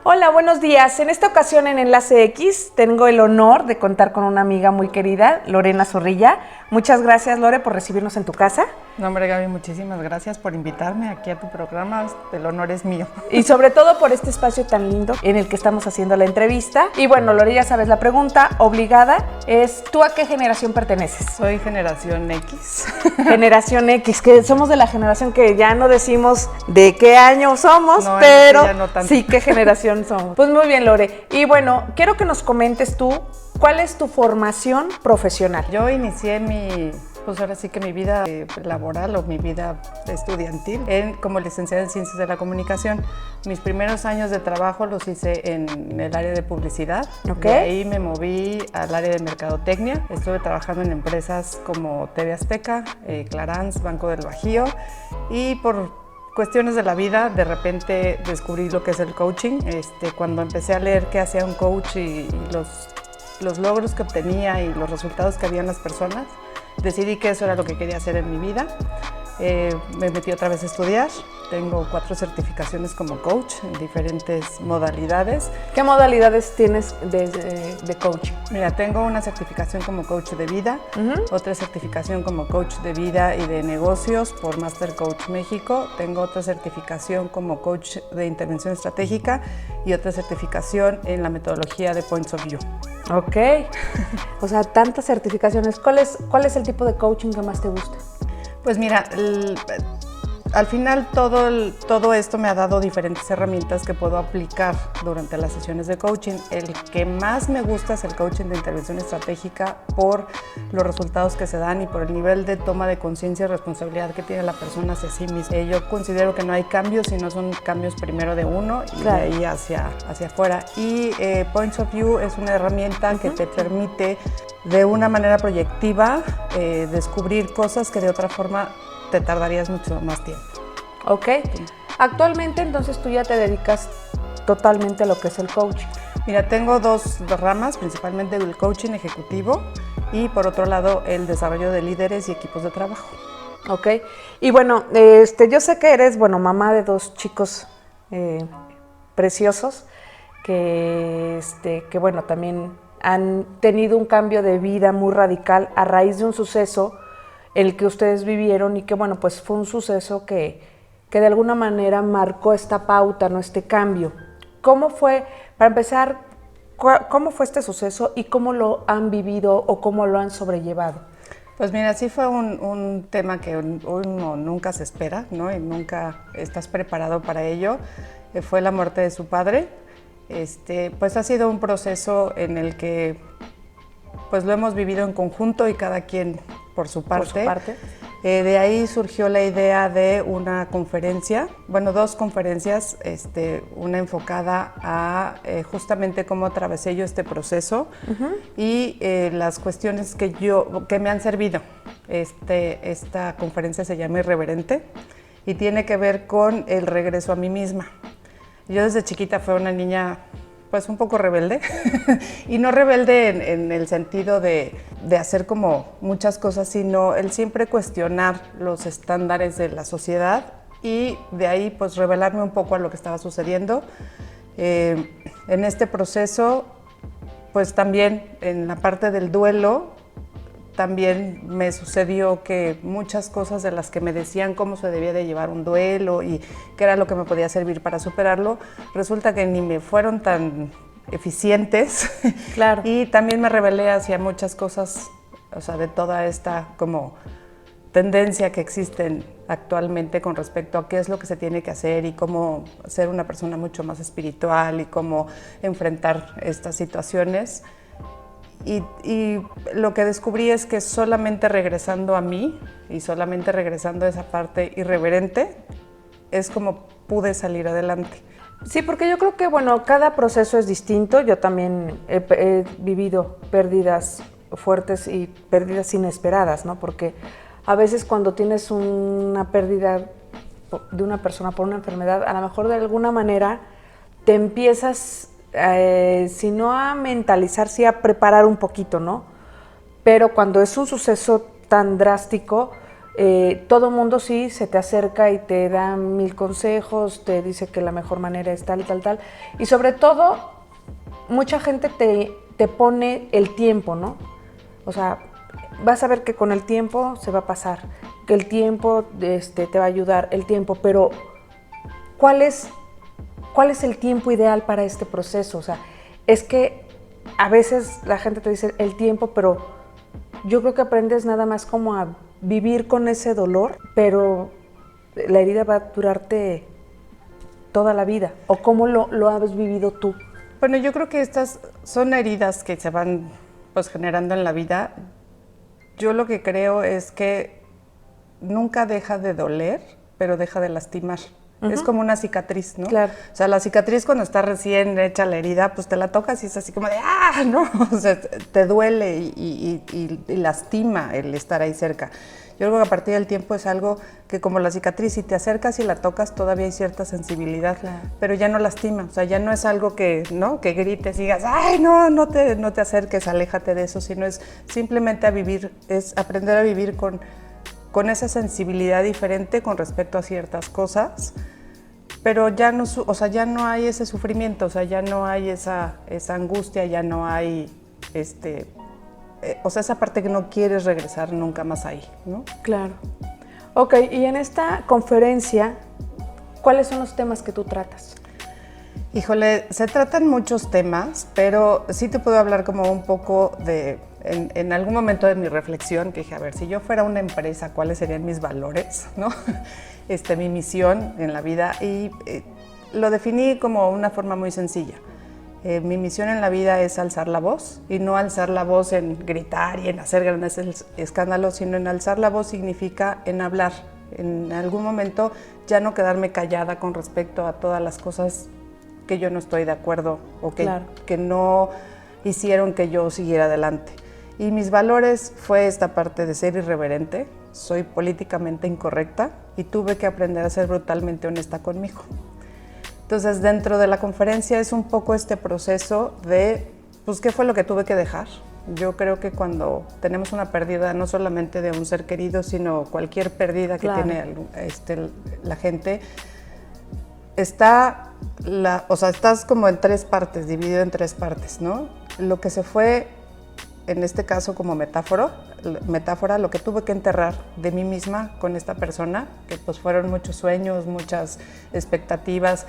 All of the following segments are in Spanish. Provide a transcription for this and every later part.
Hola, buenos días. En esta ocasión en Enlace X tengo el honor de contar con una amiga muy querida, Lorena Zorrilla. Muchas gracias, Lore, por recibirnos en tu casa. No, hombre, Gaby, muchísimas gracias por invitarme aquí a tu programa. El honor es mío. Y sobre todo por este espacio tan lindo en el que estamos haciendo la entrevista. Y bueno, Lore, ya sabes, la pregunta obligada es, ¿tú a qué generación perteneces? Soy generación X. Generación X, que somos de la generación que ya no decimos de qué año somos, No, pero ya no tanto. sí qué generación somos. Pues muy bien, Lore. Y bueno, quiero que nos comentes tú, ¿cuál es tu formación profesional? Yo inicié pues ahora sí que mi vida laboral o mi vida estudiantil como licenciada en Ciencias de la Comunicación. Mis primeros años de trabajo los hice en el área de publicidad. Okay. De ahí me moví al área de mercadotecnia. Estuve trabajando en empresas como TV Azteca, Clarance, Banco del Bajío, y por cuestiones de la vida, de repente descubrí lo que es el coaching. Cuando empecé a leer qué hacía un coach y los logros que obtenía y los resultados que había en las personas, decidí que eso era lo que quería hacer en mi vida. Me metí otra vez a estudiar. Tengo 4 certificaciones como coach en diferentes modalidades. ¿Qué modalidades tienes de coaching? Mira, tengo una certificación como coach de vida, otra certificación como coach de vida y de negocios por Master Coach México. Tengo otra certificación como coach de intervención estratégica y otra certificación en la metodología de Points of View. Ok, o sea, tantas certificaciones. ¿Cuál es el tipo de coaching que más te gusta? Pues mira, al final todo esto me ha dado diferentes herramientas que puedo aplicar durante las sesiones de coaching. El que más me gusta es el coaching de intervención estratégica por los resultados que se dan y por el nivel de toma de conciencia y responsabilidad que tiene la persona hacia sí misma. Yo considero que no hay cambios, sino son cambios primero de uno y claro, de ahí hacia afuera. Y Points of View es una herramienta que te permite de una manera proyectiva descubrir cosas que de otra forma te tardarías mucho más tiempo. Ok. Actualmente entonces tú ya te dedicas totalmente a lo que es el coaching. Mira, tengo 2 ramas, principalmente el coaching ejecutivo y por otro lado el desarrollo de líderes y equipos de trabajo. Ok. Y bueno, yo sé que eres, mamá de 2 chicos preciosos que también han tenido un cambio de vida muy radical a raíz de un suceso el que ustedes vivieron y que pues fue un suceso que de alguna manera marcó esta pauta, ¿no? Este cambio. ¿Cómo fue, para empezar, cómo fue este suceso y cómo lo han vivido o cómo lo han sobrellevado? Pues mira, sí fue un tema que uno nunca se espera, ¿no? Y nunca estás preparado para ello. Fue la muerte de su padre. Pues ha sido un proceso en el que pues lo hemos vivido en conjunto y cada quien por su parte. De ahí surgió la idea de una conferencia, 2 conferencias, una enfocada a justamente cómo atravesé yo este proceso y las cuestiones que me han servido. Esta conferencia se llama Irreverente y tiene que ver con el regreso a mí misma. Yo desde chiquita fui una niña pues un poco rebelde y no rebelde en el sentido de hacer como muchas cosas, sino el siempre cuestionar los estándares de la sociedad y de ahí pues revelarme un poco a lo que estaba sucediendo. En este proceso pues también en la parte del duelo también me sucedió que muchas cosas de las que me decían cómo se debía de llevar un duelo y qué era lo que me podía servir para superarlo, resulta que ni me fueron tan eficientes. Claro. Y también me rebelé hacia muchas cosas, o sea, de toda esta como tendencia que existe actualmente con respecto a qué es lo que se tiene que hacer y cómo ser una persona mucho más espiritual y cómo enfrentar estas situaciones. Y lo que descubrí es que solamente regresando a mí y solamente regresando a esa parte irreverente es como pude salir adelante. Sí, porque yo creo que, cada proceso es distinto. Yo también he vivido pérdidas fuertes y pérdidas inesperadas, ¿no? Porque a veces cuando tienes una pérdida de una persona por una enfermedad, a lo mejor de alguna manera te empiezas si no a mentalizar, sí a preparar un poquito, ¿no? Pero cuando es un suceso tan drástico, Todo mundo sí se te acerca y te da 1000 consejos, te dice que la mejor manera es tal, tal, tal. Y sobre todo, mucha gente te pone el tiempo, ¿no? O sea, vas a ver que con el tiempo se va a pasar, que el tiempo te va a ayudar, el tiempo, pero ¿cuál es el tiempo ideal para este proceso? O sea, es que a veces la gente te dice el tiempo, pero yo creo que aprendes nada más como a vivir con ese dolor, pero la herida va a durarte toda la vida. ¿O cómo lo has vivido tú? Bueno, yo creo que estas son heridas que se van pues generando en la vida. Yo lo que creo es que nunca deja de doler, pero deja de lastimar. Es como una cicatriz, ¿no? Claro. O sea, la cicatriz cuando está recién hecha la herida, pues te la tocas y es así como de ¡ah! ¿No? O sea, te duele y lastima el estar ahí cerca. Yo creo que a partir del tiempo es algo que como la cicatriz, si te acercas y la tocas, todavía hay cierta sensibilidad, claro, pero ya no lastima. O sea, ya no es algo que, ¿no?, que grites y digas, ¡ay, no te acerques, aléjate de eso! Sino es simplemente a vivir, es aprender a vivir con esa sensibilidad diferente con respecto a ciertas cosas, pero ya no, o sea, ya no hay ese sufrimiento, o sea, ya no hay esa angustia, ya no hay, o sea, esa parte que no quieres regresar nunca más ahí, ¿no? Claro. Ok, y en esta conferencia, ¿cuáles son los temas que tú tratas? Híjole, se tratan muchos temas, pero sí te puedo hablar como un poco de, en algún momento de mi reflexión, que dije, a ver, si yo fuera una empresa, ¿cuáles serían mis valores, no? Mi misión en la vida, y lo definí como una forma muy sencilla. Mi misión en la vida es alzar la voz, y no alzar la voz en gritar y en hacer grandes escándalos, sino en alzar la voz significa en hablar. En algún momento ya no quedarme callada con respecto a todas las cosas que yo no estoy de acuerdo o Claro, que no hicieron que yo siguiera adelante. Y mis valores fue esta parte de ser irreverente, soy políticamente incorrecta y tuve que aprender a ser brutalmente honesta conmigo. Entonces, dentro de la conferencia es un poco este proceso de, pues, ¿qué fue lo que tuve que dejar? Yo creo que cuando tenemos una pérdida, no solamente de un ser querido, sino cualquier pérdida que claro, tiene la gente, o sea, estás como en tres partes, dividido en tres partes, ¿no? Lo que se fue, en este caso como metáfora, lo que tuve que enterrar de mí misma con esta persona, que pues fueron muchos sueños, muchas expectativas.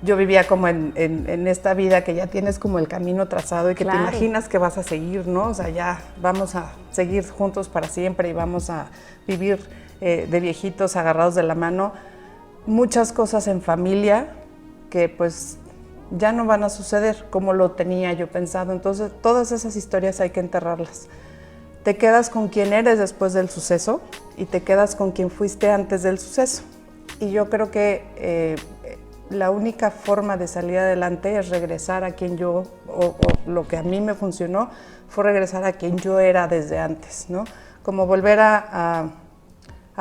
Yo vivía como en esta vida que ya tienes como el camino trazado y que claro, te imaginas que vas a seguir, ¿no? O sea, ya vamos a seguir juntos para siempre y vamos a vivir de viejitos agarrados de la mano. Muchas cosas en familia que pues ya no van a suceder como lo tenía yo pensado. Entonces, todas esas historias hay que enterrarlas. Te quedas con quien eres después del suceso y te quedas con quien fuiste antes del suceso. Y yo creo que la única forma de salir adelante es regresar a quien yo, o lo que a mí me funcionó, fue regresar a quien yo era desde antes, ¿no? Como volver a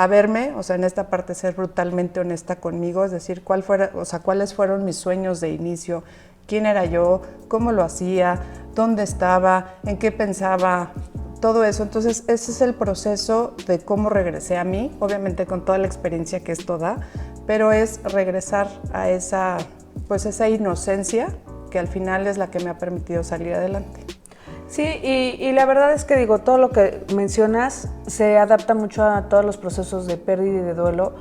verme, o sea, en esta parte ser brutalmente honesta conmigo, es decir, cuáles fueron mis sueños de inicio, quién era yo, cómo lo hacía, dónde estaba, en qué pensaba, todo eso. Entonces, ese es el proceso de cómo regresé a mí, obviamente con toda la experiencia que esto da, pero es regresar a esa inocencia que al final es la que me ha permitido salir adelante. Sí, y la verdad es que digo, todo lo que mencionas se adapta mucho a todos los procesos de pérdida y de duelo,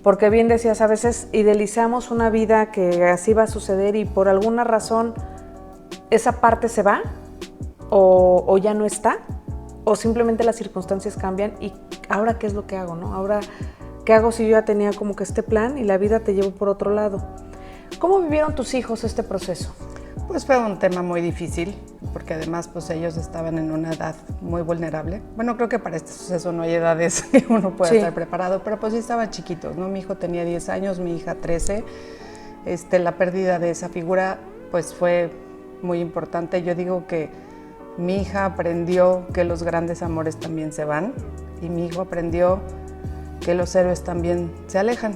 porque bien decías, a veces idealizamos una vida que así va a suceder y por alguna razón esa parte se va o ya no está, o simplemente las circunstancias cambian y ahora qué es lo que hago, ¿no? Ahora, ¿qué hago si yo ya tenía como que este plan y la vida te llevó por otro lado? ¿Cómo vivieron tus hijos este proceso? Pues fue un tema muy difícil, porque además pues ellos estaban en una edad muy vulnerable. Bueno, creo que para este suceso no hay edades que uno pueda estar preparado, pero pues sí estaban chiquitos, ¿no? Mi hijo tenía 10 años, mi hija 13. La pérdida de esa figura pues fue muy importante. Yo digo que mi hija aprendió que los grandes amores también se van y mi hijo aprendió que los héroes también se alejan.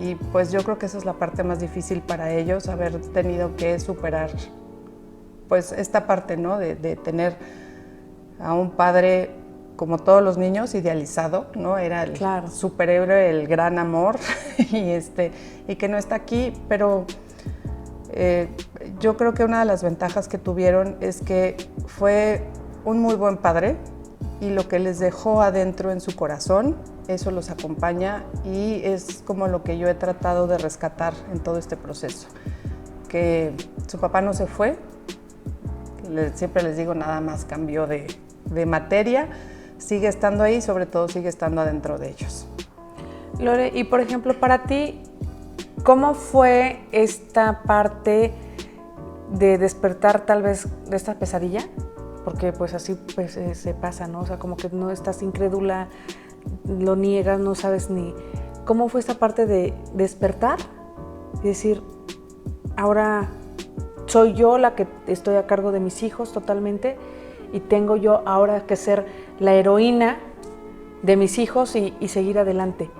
Y pues yo creo que esa es la parte más difícil para ellos, haber tenido que superar pues esta parte, ¿no? De tener a un padre como todos los niños, idealizado, ¿no? Era el superhéroe, el gran amor, y que no está aquí, pero yo creo que una de las ventajas que tuvieron es que fue un muy buen padre, y lo que les dejó adentro en su corazón, eso los acompaña, y es como lo que yo he tratado de rescatar en todo este proceso. Que su papá no se fue, siempre les digo, nada más cambió de materia, sigue estando ahí, sobre todo sigue estando adentro de ellos. Lore, y por ejemplo, para ti, ¿cómo fue esta parte de despertar tal vez de esta pesadilla? Porque pues así pues, se pasa, ¿no? O sea, como que no estás incrédula, lo niegas, no sabes ni... ¿Cómo fue esta parte de despertar y decir, ahora soy yo la que estoy a cargo de mis hijos totalmente y tengo yo ahora que ser la heroína de mis hijos y seguir adelante?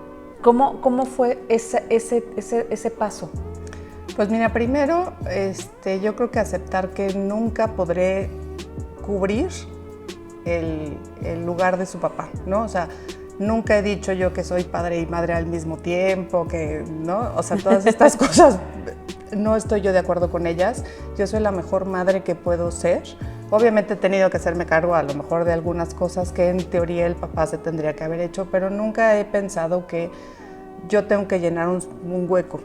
¿Cómo fue ese paso? Pues mira, primero yo creo que aceptar que nunca podré cubrir el lugar de su papá, ¿no? O sea, nunca he dicho yo que soy padre y madre al mismo tiempo, que, ¿no? O sea, todas estas cosas no estoy yo de acuerdo con ellas. Yo soy la mejor madre que puedo ser. Obviamente he tenido que hacerme cargo a lo mejor de algunas cosas que en teoría el papá se tendría que haber hecho, pero nunca he pensado que yo tengo que llenar un hueco.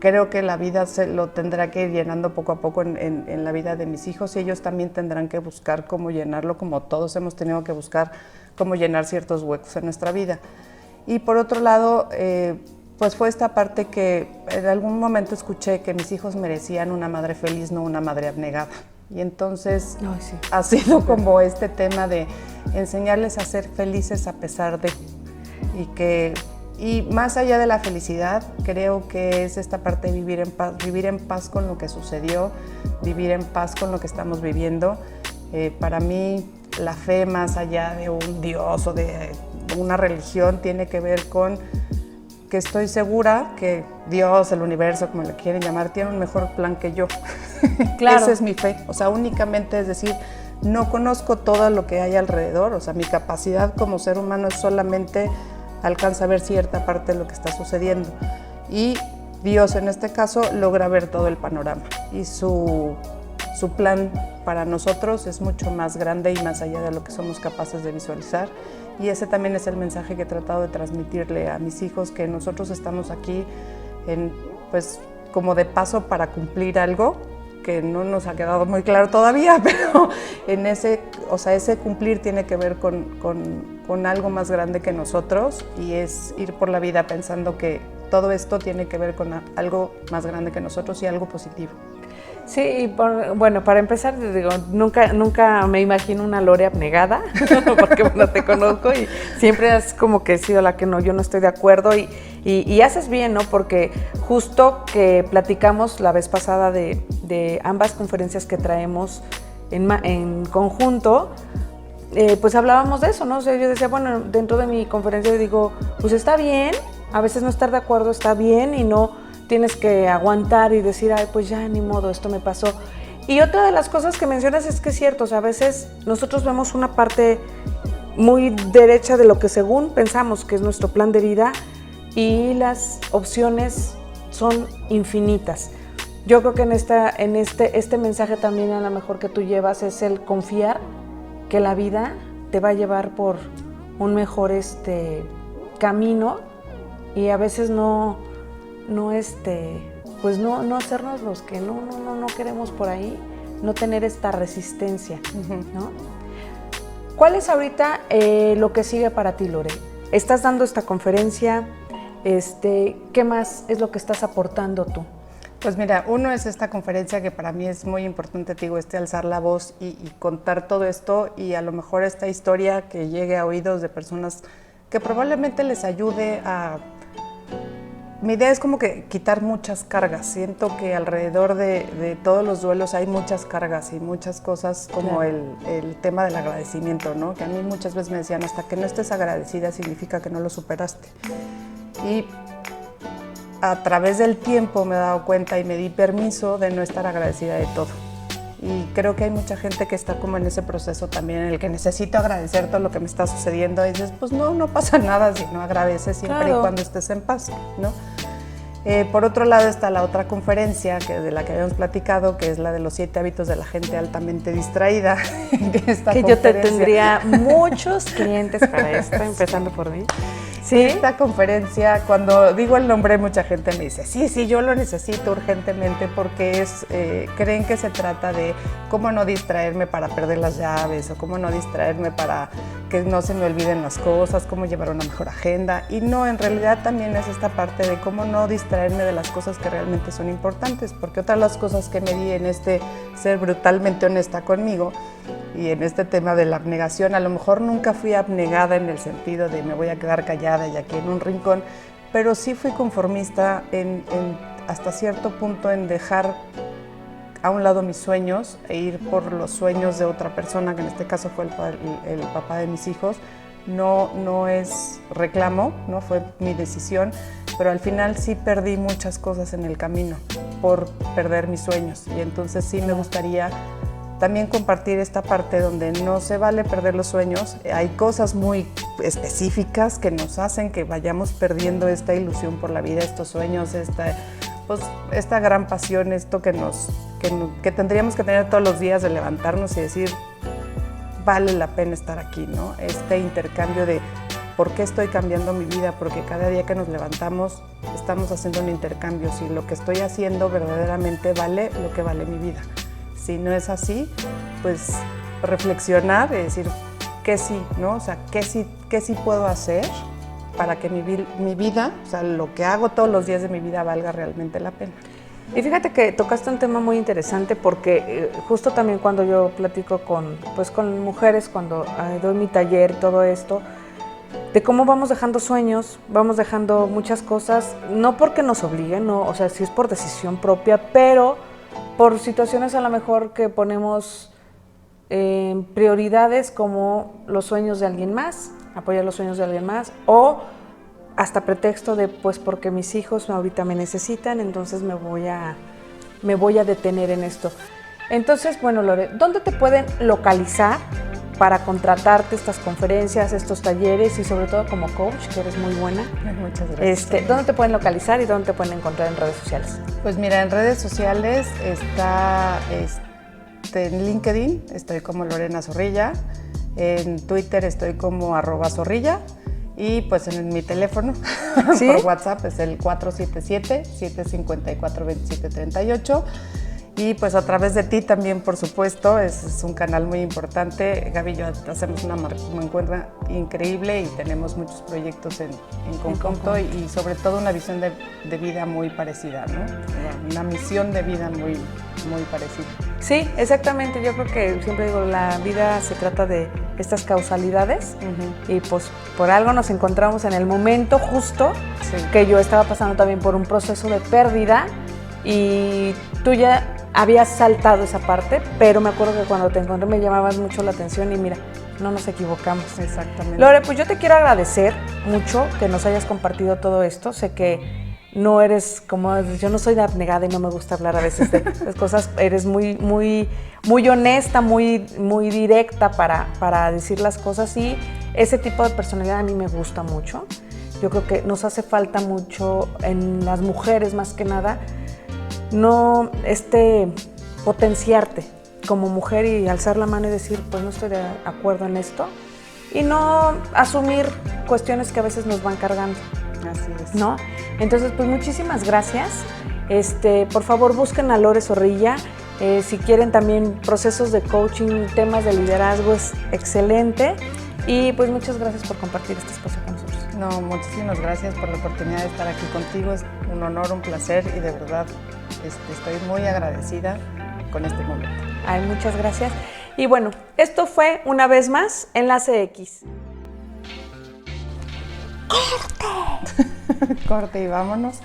Creo que la vida se lo tendrá que ir llenando poco a poco en la vida de mis hijos, y ellos también tendrán que buscar cómo llenarlo, como todos hemos tenido que buscar cómo llenar ciertos huecos en nuestra vida. Y por otro lado, pues fue esta parte que en algún momento escuché que mis hijos merecían una madre feliz, no una madre abnegada. Y entonces ha sido como este tema de enseñarles a ser felices a pesar de... Y más allá de la felicidad, creo que es esta parte de vivir en paz con lo que sucedió, vivir en paz con lo que estamos viviendo. Para mí, la fe, más allá de un Dios o de una religión, tiene que ver con que estoy segura que Dios, el universo, como le quieren llamar, tiene un mejor plan que yo. Claro. Esa es mi fe. O sea, únicamente es decir, no conozco todo lo que hay alrededor. O sea, mi capacidad como ser humano es solamente alcanza a ver cierta parte de lo que está sucediendo, y Dios en este caso logra ver todo el panorama, y su plan para nosotros es mucho más grande y más allá de lo que somos capaces de visualizar, y ese también es el mensaje que he tratado de transmitirle a mis hijos, que nosotros estamos aquí pues como de paso para cumplir algo que no nos ha quedado muy claro todavía, pero ese cumplir tiene que ver con algo más grande que nosotros, y es ir por la vida pensando que todo esto tiene que ver con algo más grande que nosotros y algo positivo. Sí, bueno, para empezar, digo, nunca me imagino una Lore abnegada, porque bueno, te conozco y siempre has como que sido la que yo no estoy de acuerdo, y haces bien, ¿no? Porque justo que platicamos la vez pasada de ambas conferencias que traemos en conjunto, pues hablábamos de eso, ¿no? O sea, yo decía, bueno, dentro de mi conferencia digo, pues está bien, a veces no estar de acuerdo está bien, y no tienes que aguantar y decir, ay, pues ya, ni modo, esto me pasó. Y otra de las cosas que mencionas es que es cierto, o sea, a veces nosotros vemos una parte muy derecha de lo que según pensamos que es nuestro plan de vida, y las opciones son infinitas. Yo creo que en este mensaje también a lo mejor que tú llevas es el confiar que la vida te va a llevar por un mejor camino, y a veces no hacernos los que no queremos por ahí, no tener esta resistencia, ¿no? ¿Cuál es ahorita lo que sigue para ti, Lore? Estás dando esta conferencia, ¿qué más es lo que estás aportando tú? Pues mira, uno es esta conferencia que para mí es muy importante, te digo, alzar la voz y contar todo esto, y a lo mejor esta historia que llegue a oídos de personas que probablemente les ayude a... Mi idea es como que quitar muchas cargas. Siento que alrededor de todos los duelos hay muchas cargas y muchas cosas, como claro, el tema del agradecimiento, ¿no? Que a mí muchas veces me decían, hasta que no estés agradecida significa que no lo superaste. Y a través del tiempo me he dado cuenta y me di permiso de no estar agradecida de todo. Y creo que hay mucha gente que está como en ese proceso también, en el que necesito agradecer todo lo que me está sucediendo, y dices, pues no pasa nada si no agradeces, siempre y cuando estés en paz, ¿no? Por otro lado está la otra conferencia de la que habíamos platicado, que es la de los 7 hábitos de la gente altamente distraída. Que yo te tendría muchos clientes para esto, empezando por mí. Sí, esta conferencia, cuando digo el nombre, mucha gente me dice, sí, yo lo necesito urgentemente, porque creen que se trata de cómo no distraerme para perder las llaves, o cómo no distraerme para que no se me olviden las cosas, cómo llevar una mejor agenda. Y no, en realidad también es esta parte de cómo no distraerme de las cosas que realmente son importantes, porque otra de las cosas que me di en este ser brutalmente honesta conmigo, y en este tema de la abnegación, a lo mejor nunca fui abnegada en el sentido de me voy a quedar callada y aquí en un rincón, pero sí fui conformista hasta cierto punto en dejar a un lado mis sueños e ir por los sueños de otra persona, que en este caso fue el papá de mis hijos. No es reclamo, no fue mi decisión, pero al final sí perdí muchas cosas en el camino por perder mis sueños, y entonces sí me gustaría también compartir esta parte donde no se vale perder los sueños. Hay cosas muy específicas que nos hacen que vayamos perdiendo esta ilusión por la vida, estos sueños, esta gran pasión, esto que tendríamos que tener todos los días, de levantarnos y decir, vale la pena estar aquí, ¿no? Este intercambio de por qué estoy cambiando mi vida, porque cada día que nos levantamos estamos haciendo un intercambio, si lo que estoy haciendo verdaderamente vale lo que vale mi vida. Si no es así, pues reflexionar y decir qué sí, ¿no? O sea, qué sí puedo hacer para que mi vida, o sea, lo que hago todos los días de mi vida valga realmente la pena. Y fíjate que tocaste un tema muy interesante, porque justo también cuando yo platico con mujeres, cuando doy mi taller, todo esto, de cómo vamos dejando sueños, vamos dejando muchas cosas, no porque nos obliguen, no, o sea, sí es por decisión propia, pero por situaciones a lo mejor que ponemos prioridades, como los sueños de alguien más, apoyar los sueños de alguien más, o hasta pretexto de, pues porque mis hijos ahorita me necesitan, entonces me voy a detener en esto. Entonces, bueno, Lore, ¿dónde te pueden localizar para contratarte estas conferencias, estos talleres, y sobre todo como coach, que eres muy buena? Muchas gracias. ¿Dónde te pueden localizar y dónde te pueden encontrar en redes sociales? Pues mira, en redes sociales está en LinkedIn, estoy como Lorena Zorrilla, en Twitter estoy como @zorrilla, y pues en mi teléfono, ¿sí? Por WhatsApp es el 477-754-2738. Y pues a través de ti también, por supuesto, es un canal muy importante. Gaby y yo hacemos una mancuerna increíble y tenemos muchos proyectos en conjunto, y sobre todo una visión de vida muy parecida, ¿no? Una misión de vida muy parecida. Sí, exactamente. Yo creo que siempre digo, la vida se trata de estas causalidades, y pues por algo nos encontramos en el momento justo, sí, que yo estaba pasando también por un proceso de pérdida, y tú ya habías saltado esa parte, pero me acuerdo que cuando te encontré me llamabas mucho la atención, y mira, no nos equivocamos. Exactamente. Lore, pues yo te quiero agradecer mucho que nos hayas compartido todo esto. Sé que no eres como, yo no soy de abnegada y no me gusta hablar a veces de las cosas, eres muy honesta, muy directa para decir las cosas, y ese tipo de personalidad a mí me gusta mucho. Yo creo que nos hace falta mucho en las mujeres, más que nada, no potenciarte como mujer y alzar la mano y decir, pues no estoy de acuerdo en esto, y no asumir cuestiones que a veces nos van cargando. Así es. ¿No? Entonces, pues muchísimas gracias. Por favor, busquen a Lore Zorrilla. Si quieren también procesos de coaching, temas de liderazgo, es excelente. Y pues muchas gracias por compartir este espacio con nosotros. No, muchísimas gracias por la oportunidad de estar aquí contigo. Es un honor, un placer, y de verdad estoy muy agradecida con este momento. Ay, muchas gracias. Y bueno, esto fue una vez más Enlace X. ¡Corte! Corte y vámonos.